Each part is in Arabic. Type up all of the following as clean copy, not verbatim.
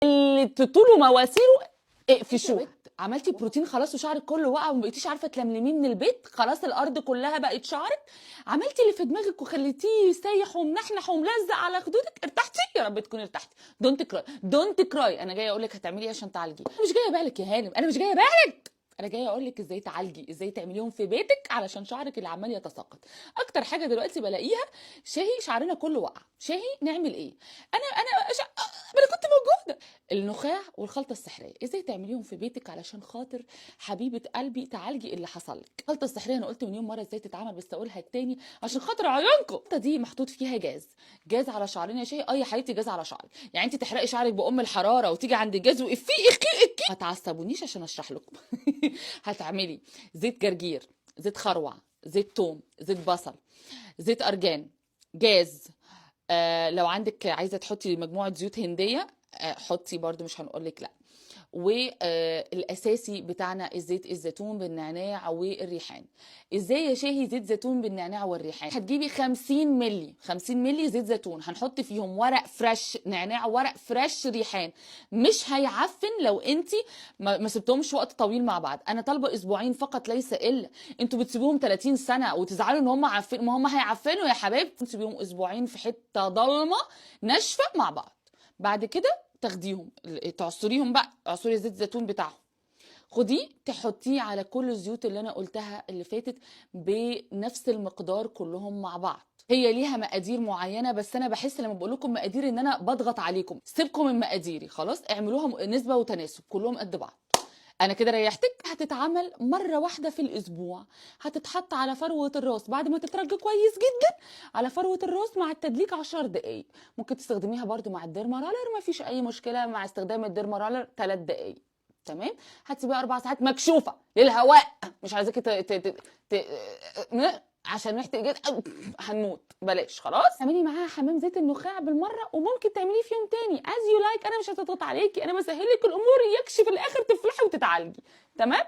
اللي طوله مواسيره اقفشوه. عملتي بروتين خلاص وشعرك كله وقع وما بقيتيش عارفه تلملميه من البيت، خلاص الارض كلها بقت شعرك. عملتي اللي في دماغك وخليتيه سايح ومنحنح وملزق على خدودك، ارتحتي؟ يا رب تكوني ارتحتي. دونت كراي، دونت كراي. انا جايه اقول لك هتعملي ايه عشان تعالجيه. انا مش جايه ابالك يا هانم، انا مش جايه ابالك، انا جايه اقول لك ازاي تعالجي، ازاي تعمليهم في بيتك علشان شعرك اللي عمال يتساقط. اكتر حاجه دلوقتي بلاقيها شاهي، شعرنا كله وقع. شاهي نعمل ايه؟ انا كنت موجوده. النخاع والخلطه السحريه ازاي تعمليهم في بيتك علشان خاطر حبيبه قلبي تعالجي اللي حصل لك. الخلطه السحريه انا قلت مليون مره ازاي تتعمل، بس اقولها تاني عشان خاطر عيونكم. الخلطه دي محطوط فيها جاز. جاز على شعرنا يا شاهي؟ اه يا حبيبتي جاز على شعري. يعني انت تحرقي شعرك بام الحراره وتيجي عند الجاز وقفي اكي. ما تعصبونيش عشان اشرح لكم. هتعملي زيت جرجير، زيت خروع، زيت توم، زيت بصل، زيت ارجان، جاز. لو عندك عايزه تحطي مجموعه زيوت هنديه حطي برضو، مش هنقولك لا. والاساسي بتاعنا الزيت الزيتون بالنعناع والريحان. ازاي يا شاهي زيت زيتون بالنعناع والريحان؟ هتجيبي 50 ملي، 50 ملي زيت زيتون، هنحط فيهم ورق فريش نعناع ورق فريش ريحان. مش هيعفن لو انت ما سبتهمش وقت طويل مع بعض. انا طالبه اسبوعين فقط ليس الا. انتوا بتسيبوهم 30 سنه وتزعلوا ان هم عارفين، ما هم هيعفنوا يا حبايبي. تسيبيهم اسبوعين في حته ضلمه ناشفه مع بعض، بعد كده تاخديهم تعصريهم بقى، عصوري زيت زيتون بتاعهم، خديه تحطيه على كل الزيوت اللي انا قلتها اللي فاتت بنفس المقدار كلهم مع بعض. هي ليها مقادير معينه، بس انا بحس لما بقول لكم مقادير ان انا بضغط عليكم. سيبكم من مقاديري خلاص، اعملوها نسبه وتناسب كلهم قد بعض. انا كده ريحتك. هتتعمل مره واحده في الاسبوع، هتتحط على فروه الراس بعد ما تترج كويس جدا على فروه الراس مع التدليك 10 دقائق. ممكن تستخدميها برده مع الديرمارالر، ما فيش اي مشكله مع استخدام الديرمارالر 3 دقائق. تمام. هتسيبيها 4 ساعات مكشوفه للهواء، مش عايزاكي عشان ريحتك هنموت، بلاش خلاص. اعملي معاها حمام زيت النخاع بالمره، وممكن تعمليه في يوم تاني از يو لايك. انا مش هتضغط عليكي، انا بسهل لك الامور يكشي في الاخر تفلحي وتتعالجي. تمام.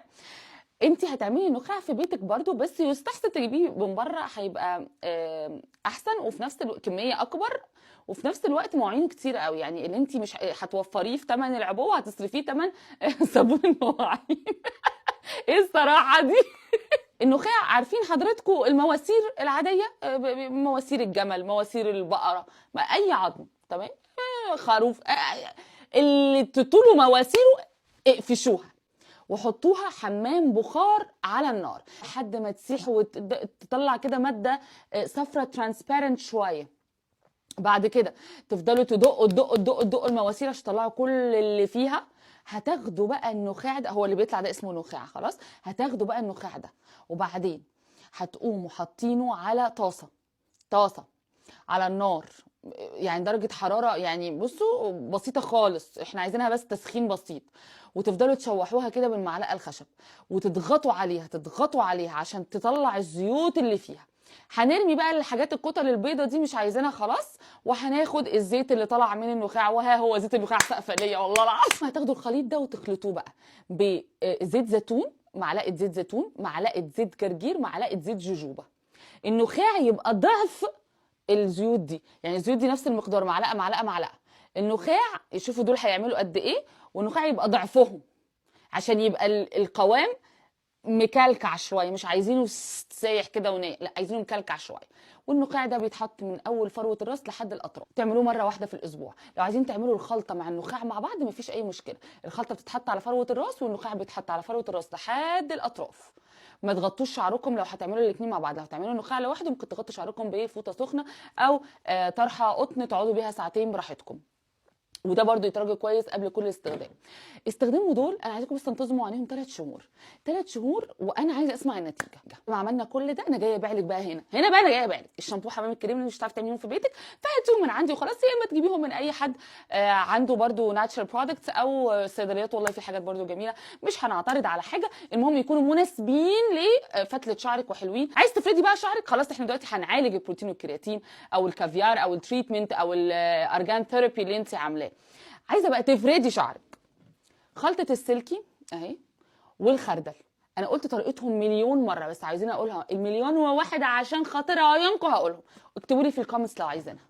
انت هتعملي نخاع في بيتك برضو، بس يستحسن تجيبيه من بره، هيبقى احسن، وفي نفس الوقت كميه اكبر، وفي نفس الوقت مواعينه كتير قوي. يعني اللي انت مش هتوفريه في ثمن العبوه هتصرفيه ثمن صابون المواعين. ايه الصراحه دي؟ النخاع عارفين حضراتكم المواسير العاديه، مواسير الجمل، مواسير البقره، اي عظم. تمام. خروف، اللي طوله مواسيره اقفشوها وحطوها حمام بخار على النار لحد ما تسيح وتطلع كده ماده صفرة ترانسبيرنت شويه. بعد كده تفضلوا تدقوا المواسير عشان تطلعوا كل اللي فيها. هتاخدوا بقى النخاع ده، هو اللي بيطلع ده اسمه نخاع خلاص. هتاخدوا بقى النخاع ده، وبعدين هتقوموا حاطينه على طاسه على النار، يعني درجة حرارة يعني بصوا بسيطة خالص، احنا عايزينها بس تسخين بسيط. وتفضلوا تشوحوها كده بالمعلقة الخشب، وتضغطوا عليها عشان تطلع الزيوت اللي فيها. هنرمي بقى الحاجات الكتل البيضة دي مش عايزينها خلاص، وهناخد الزيت اللي طلع من النخاع، وها هو زيت النخاع سقفة ليا والله العظيم. هتاخدوا الخليط ده وتخلطوه بقى بزيت زيتون، معلقة زيت زيتون، معلقة زيت جرجير، معلقة زيت جوجوبا. النخاع يبقى ضعف الزيوت دي، يعني الزيوت دي نفس المقدار، معلقه معلقه معلقه. النخاع شوفوا دول هيعملوا قد ايه، والنخاع يبقى ضعفهم عشان يبقى القوام مكلكع شويه، مش عايزينه سايح كده لا، عايزينه مكلكع شويه. والنخاع ده بيتحط من اول فروه الراس لحد الاطراف. تعملوه مره واحده في الاسبوع. لو عايزين تعملوا الخلطه مع النخاع مع بعض مفيش اي مشكله، الخلطه بتتحط على فروه الراس والنخاع بيتحط على فروه الراس لحد الاطراف. ما تغطوش شعركم لو هتعملوا الاثنين مع بعض. لو هتعملوا النخاع لوحده ممكن تغطوا شعركم بفوطه سخنه او طرحه قطن تقعدوا بيها ساعتين براحتكم، وده برضو يترج كويس قبل كل استخدام. استخدموا دول، انا عايزاكم بس تنتظموا عليهم 3 شهور. 3 شهور وانا عايزه اسمع النتيجه. ما عملنا كل ده انا جايه ابيع لك بقى هنا بقى انا جايه ابيع لك الشامبو حمام الكريم اللي مش هتعرفي تعمليهم في بيتك، فهاتيهم من عندي وخلاص، يا اما تجيبيهم من اي حد عنده برضو ناتشرال برودكتس او صيدليات. والله في حاجات برضو جميله، مش هنعترض على حاجه، المهم يكونوا مناسبين لفتله شعرك وحلوين. عايز تفردي بقى شعرك خلاص، احنا دلوقتي هنعالج البروتين والكرياتين او الكافيار او التريتمنت او الارجان ثيرابي اللي انت عاملاه. عايزه بقى تفردي شعرك، خلطه السلكي اهي والخردل. انا قلت طريقتهم مليون مره، بس عايزين اقولها المليون وواحد عشان خاطر عيونكم هقولهم. اكتبوا لي في الكومنتس لو عايزينها.